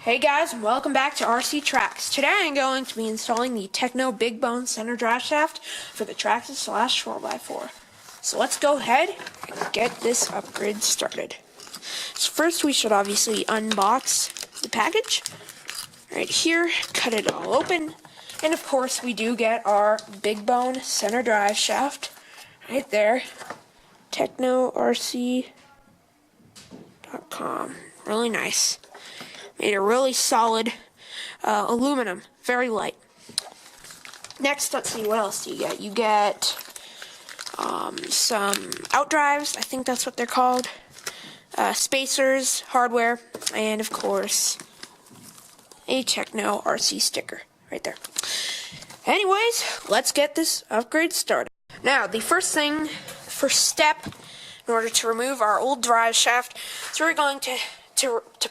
Hey guys, welcome back to RC Tracks. Today I'm going to be installing the Tekno Big Bone Center Driveshaft for the Traxxas 4x4. So let's go ahead and get this upgrade started. So first we should obviously unbox the package. Right here, cut it all open. And of course we do get our Big Bone Center Driveshaft right there. TechnoRC.com. Really nice. Made a really solid aluminum, very light. Next, let's see, what else do you get? You get some outdrives, I think that's what they're called, spacers, hardware, and of course, a Tekno RC sticker right there. Anyways, let's get this upgrade started. Now, the first step in order to remove our old drive shaft, so we're going to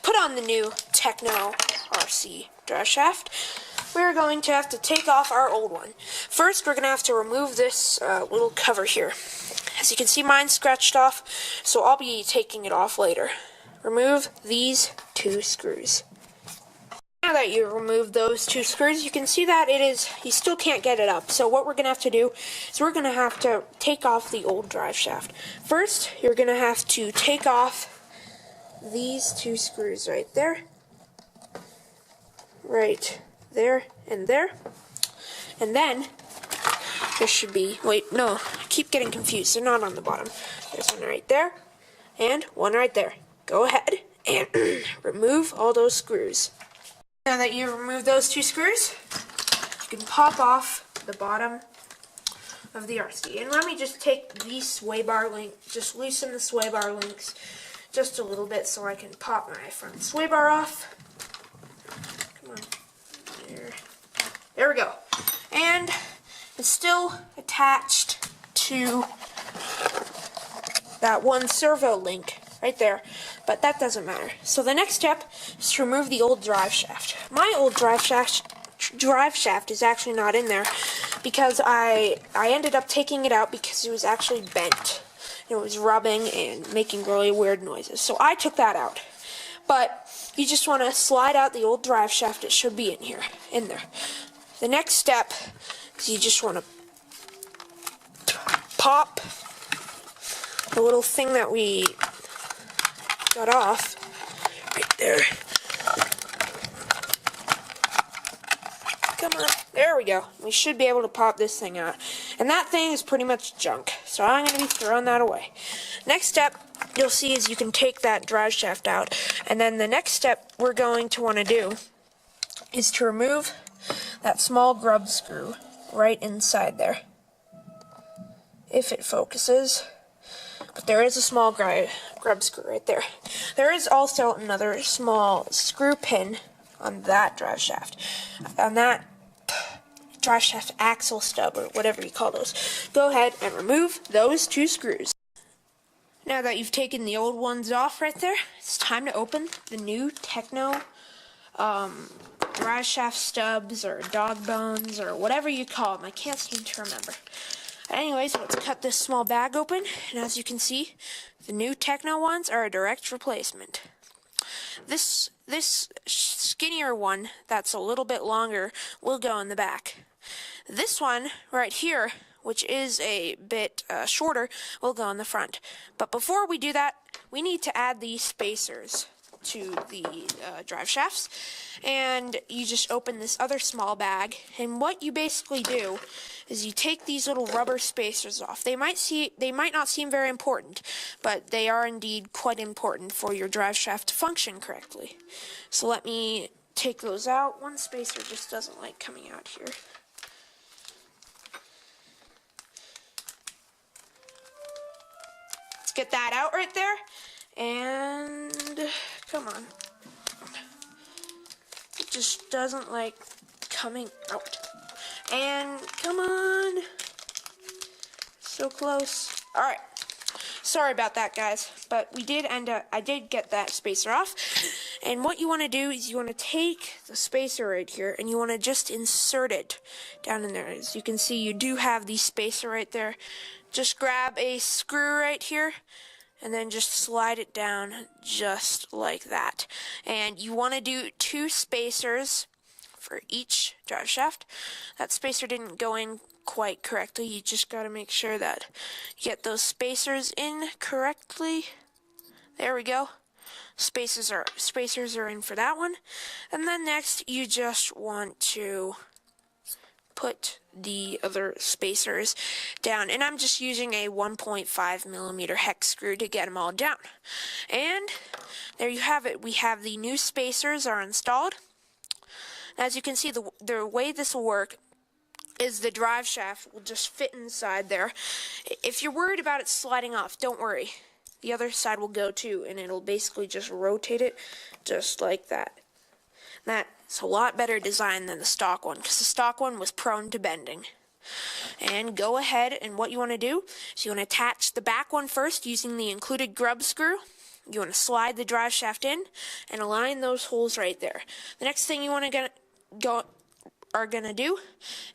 put on the new Tekno RC drive shaft, we're going to have to take off our old one. First, we're going to have to remove this little cover here. As you can see, mine's scratched off, so I'll be taking it off later. Remove these two screws. Now that you remove those two screws, you can see that you still can't get it up. So what we're going to have to do is we're going to have to take off the old drive shaft. First, you're going to have to take off these two screws right there, and then there should be, wait, no, I keep getting confused, they're not on the bottom. There's one right there, and one right there. Go ahead and remove all those screws. Now that you remove those two screws, you can pop off the bottom of the RC. And let me just take these sway bar link, just loosen the sway bar links just a little bit so I can pop my front sway bar off. Come on. There we go. And it's still attached to that one servo link right there, but that doesn't matter. So the next step is to remove the old drive shaft. My old drive shaft is actually not in there because I ended up taking it out because it was actually bent. It was rubbing and making really weird noises. So I took that out. But you just want to slide out the old drive shaft. It should be in there. The next step is you just want to pop the little thing that we got off right there. Come on. There we go. We should be able to pop this thing out. And that thing is pretty much junk, so I'm going to be throwing that away. Next step you'll see is you can take that drive shaft out. And then the next step we're going to want to do is to remove that small grub screw right inside there. If it focuses. But there is a small grub screw right there. There is also another small screw pin on that drive shaft. On that drive shaft axle stub, or whatever you call those. Go ahead and remove those two screws. Now that you've taken the old ones off right there, it's time to open the new Tekno drive shaft stubs, or dog bones, or whatever you call them. I can't seem to remember. Anyways, let's cut this small bag open, and as you can see, the new Tekno ones are a direct replacement. This skinnier one that's a little bit longer will go in the back. This one right here, which is a bit shorter, will go in the front. But before we do that, we need to add these spacers to the drive shafts, and you just open this other small bag, and what you basically do is you take these little rubber spacers off. They might not seem very important, but they are indeed quite important for your drive shaft to function correctly. So let me take those out. One spacer just doesn't like coming out here. Let's get that out right there, and come on. just doesn't like coming out. And come on. So close. Alright. Sorry about that, guys. But we did I did get that spacer off. And what you want to do is you want to take the spacer right here and you want to just insert it down in there. As you can see, you do have the spacer right there. Just grab a screw right here and then just slide it down just like that. And you want to do 2 spacers for each drive shaft. That spacer didn't go in quite correctly. You just got to make sure that you get those spacers in correctly. There we go. Spacers are in for that one. And then next you just want to put the other spacers down, and I'm just using a 1.5 millimeter hex screw to get them all down. And there you have it. We have the new spacers are installed. As you can see, the way this will work is the drive shaft will just fit inside there. If you're worried about it sliding off, don't worry. The other side will go too, and it'll basically just rotate it just like that. That's a lot better design than the stock one, because the stock one was prone to bending. And go ahead, and what you want to do is you want to attach the back one first using the included grub screw. You want to slide the drive shaft in and align those holes right there. The next thing you want to do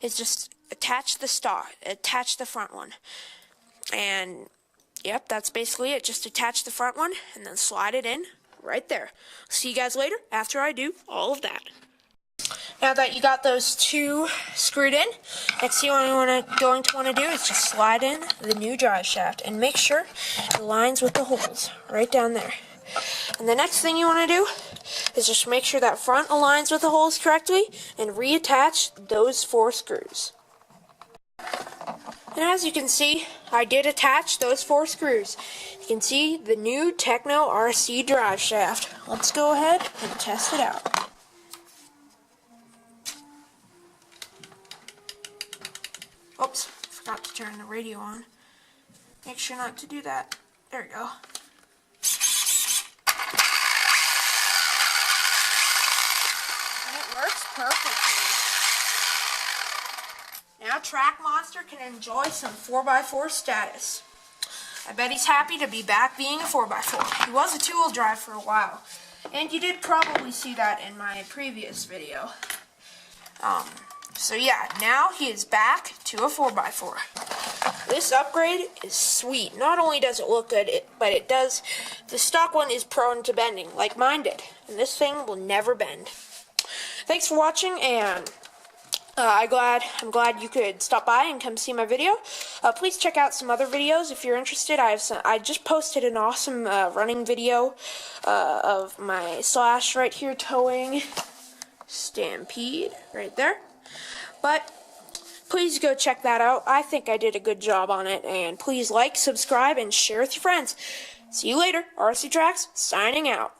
is just attach the front one. And yep, that's basically it. Just attach the front one and then slide it in right there. See you guys later after I do all of that. Now that you got those 2 screwed in, next thing you're going to want to do is just slide in the new drive shaft and make sure it aligns with the holes right down there. And the next thing you want to do is just make sure that front aligns with the holes correctly and reattach those 4 screws. And as you can see, I did attach those 4 screws. You can see the new Tekno RC drive shaft. Let's go ahead and test it out. Oops, forgot to turn the radio on. Make sure not to do that. There we go. And it works perfectly. Now TrackMonster can enjoy some 4x4 status. I bet he's happy to be back being a 4x4. He was a 2-wheel drive for a while. And you did probably see that in my previous video. So yeah, now he is back to a 4x4. This upgrade is sweet. Not only does it look good, but it does. The stock one is prone to bending, like mine did. And this thing will never bend. Thanks for watching, and I'm glad you could stop by and come see my video. Please check out some other videos if you're interested. I just posted an awesome running video of my Slash right here towing Stampede right there. But please go check that out. I think I did a good job on it. And please like, subscribe, and share with your friends. See you later. RC Tracks signing out.